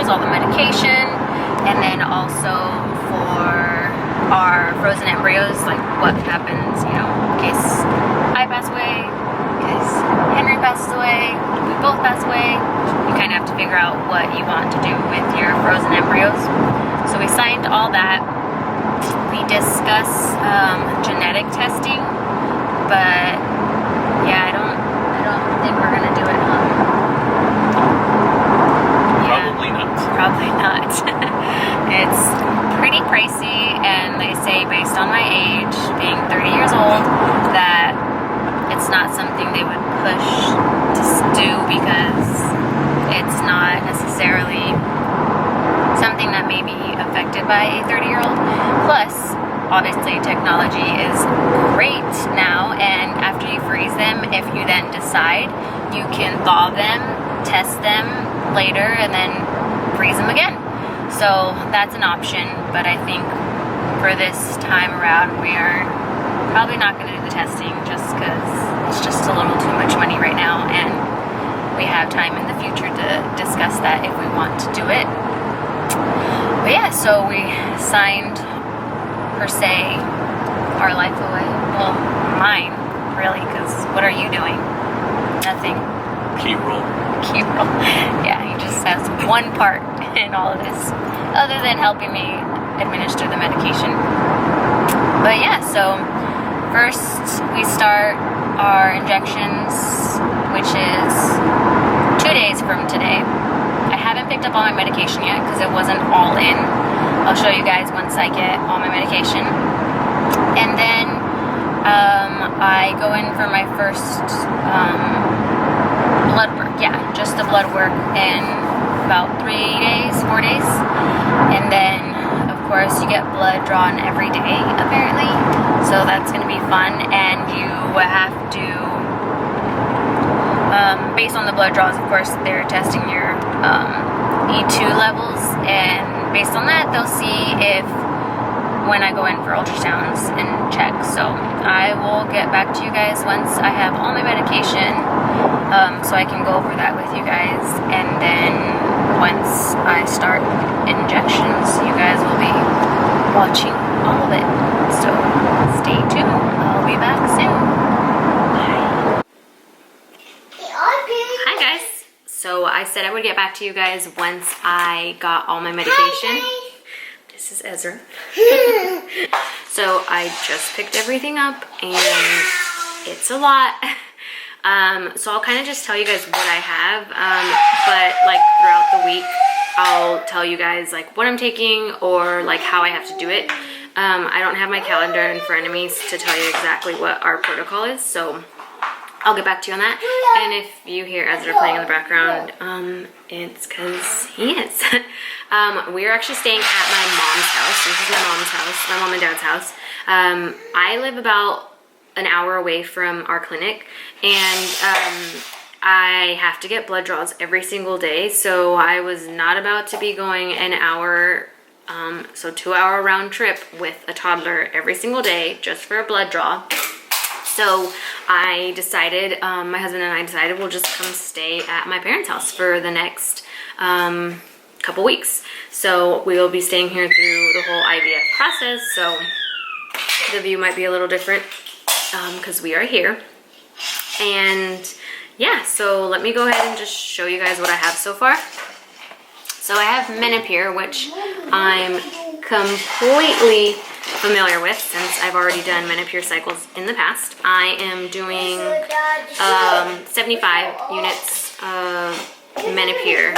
all the medication, and then also for our frozen embryos, like what happens, you know, in case I pass away, in case Henry passes away, we both pass away. You kind of have to figure out what you want to do with your frozen embryos. So we signed all that. We discuss genetic testing, but yeah, I don't think we're gonna do it. Probably not. Probably not. It's pretty pricey, and they say based on my age, being 30 years old, that it's not something they would push to do because it's not necessarily something that may be affected by a 30-year-old. Plus, obviously, technology is great now, and after you freeze them, if you then decide, you can thaw them, test them later, and then freeze them again. So that's an option, but I think for this time around, we are probably not going to do the testing just because it's just a little too much money right now, and we have time in the future to discuss that if we want to do it. But yeah, so we signed, per se, our life away. Well, mine, really, because what are you doing? Nothing. Key-roll. Key-roll. Yeah, he just has one part in all of this, other than helping me administer the medication. But yeah, so first we start our injections, which is 2 days from today. I haven't picked up all my medication yet because it wasn't all in. I'll show you guys once I get all my medication. And then I go in for my first blood work. Yeah, just the blood work in about 3 days, 4 days. And then, of course, you get blood drawn every day, apparently. So that's going to be fun. And you have to, based on the blood draws, of course, they're testing your E2 levels. And based on that, they'll see if when I go in for ultrasounds and check. So I will get back to you guys once I have all my medication, so I can go over that with you guys. And then once I start injections, you guys will be watching all of it. So stay tuned. I'll be back soon. Bye. Hi guys. So I said I would get back to you guys once I got all my medication. This is Ezra. So I just picked everything up, and it's a lot. So I'll kind of just tell you guys what I have, but like throughout the week, I'll tell you guys like what I'm taking or like how I have to do it. I don't have my calendar in front of me to tell you exactly what our protocol is, so I'll get back to you on that. And if you hear Ezra playing in the background, it's because he is. We're actually staying at my mom's house. This is my mom's house, my mom and dad's house. I live about an hour away from our clinic, and I have to get blood draws every single day. So I was not about to be going an hour, so 2-hour round trip with a toddler every single day just for a blood draw. So I decided, my husband and I decided we'll just come stay at my parents' house for the next couple weeks. So we will be staying here through the whole IVF process. So the view might be a little different because we are here. And yeah, so let me go ahead and just show you guys what I have so far. So I have Menopur, which I'm completely familiar with since I've already done Menopur cycles in the past. I am doing 75 units of Menopur.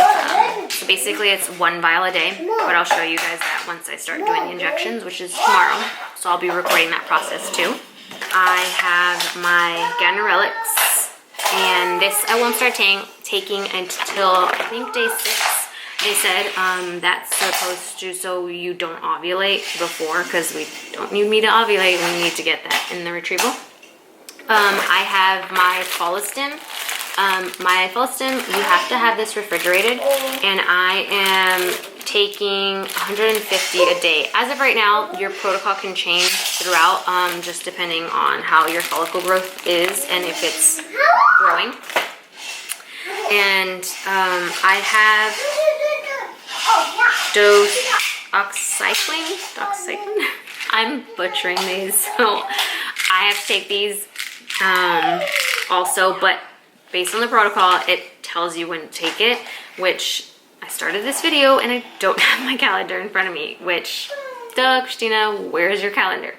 So basically it's 1 vial a day, but I'll show you guys that once I start doing the injections, which is tomorrow. So I'll be recording that process too. I have my ganirelix, and this I won't start taking until I think day 6. They said that's supposed to, so you don't ovulate before, because we don't need me to ovulate. We need to get that in the retrieval. I have my Follistim. My Follistim, you have to have this refrigerated, and I am taking 150 a day. As of right now, your protocol can change throughout, just depending on how your follicle growth is and if it's growing. And I have doxycycline. I'm butchering these, so I have to take these also, but based on the protocol, it tells you when to take it, which I started this video and I don't have my calendar in front of me, which, duh, Christina, where's your calendar?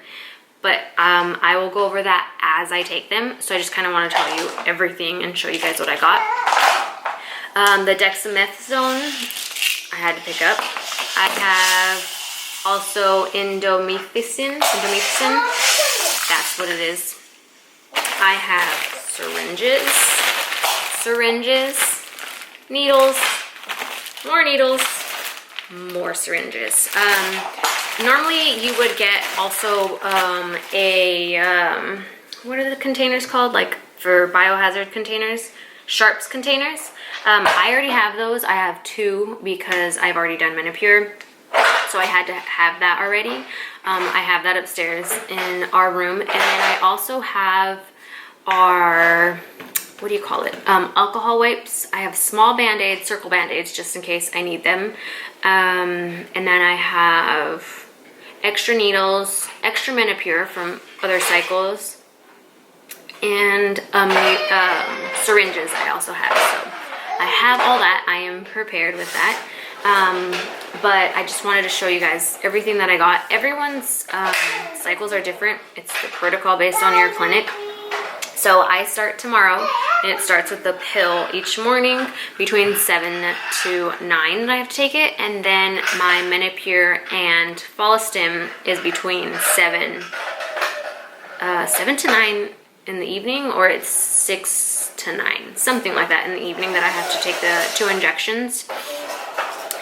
But I will go over that as I take them. So I just kind of want to tell you everything and show you guys what I got. The dexamethasone I had to pick up. I have also indomethacin. That's what it is. I have syringes, needles, more syringes. Normally you would get also what are the containers called? Like for biohazard containers, sharps containers. I already have those. I have 2 because I've already done Menopur. So I had to have that already. I have that upstairs in our room. And then I also have our, what do you call it? Alcohol wipes. I have small band-aids, circle band-aids, just in case I need them. And then I have extra needles, extra Menopur from other cycles, and syringes I also have. So I have all that. I am prepared with that. But I just wanted to show you guys everything that I got. Everyone's cycles are different. It's the protocol based on your clinic. So I start tomorrow, and it starts with the pill each morning between 7 to 9 that I have to take it. And then my Menopur and Follistim is between 7 to 9 in the evening, or it's 6 to 9, something like that in the evening that I have to take the 2 injections.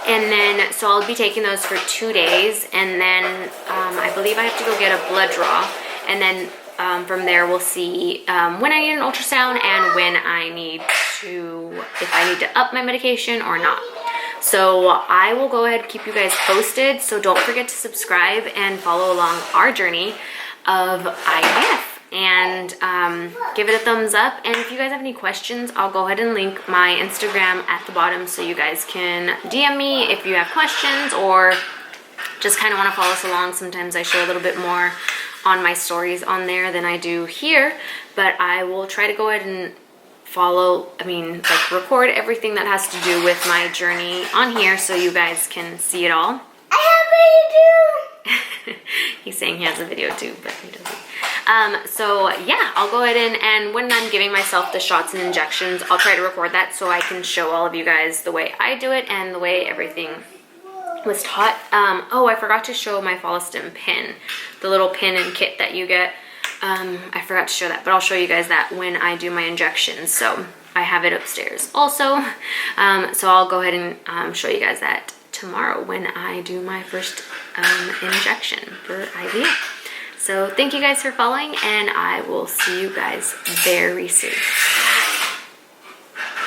And then, so I'll be taking those for 2 days, and then I believe I have to go get a blood draw, and then from there we'll see when I need an ultrasound and when I need to, if I need to up my medication or not. So I will go ahead and keep you guys posted, so don't forget to subscribe and follow along our journey of IVF. And give it a thumbs up, and if you guys have any questions, I'll go ahead and link my Instagram at the bottom so you guys can DM me if you have questions or just kind of want to follow us along. Sometimes I show a little bit more on my stories on there than I do here, but I will try to go ahead and record everything that has to do with my journey on here so you guys can see it all. I have a video. He's saying he has a video too, but he doesn't. So yeah, I'll go ahead and when I'm giving myself the shots and injections, I'll try to record that so I can show all of you guys the way I do it and the way everything was taught. Oh, I forgot to show my Follistim pin, the little pin and kit that you get. I forgot to show that, but I'll show you guys that when I do my injections. So I have it upstairs also. So I'll go ahead and show you guys that tomorrow when I do my first injection for IVF. So thank you guys for following, and I will see you guys very soon.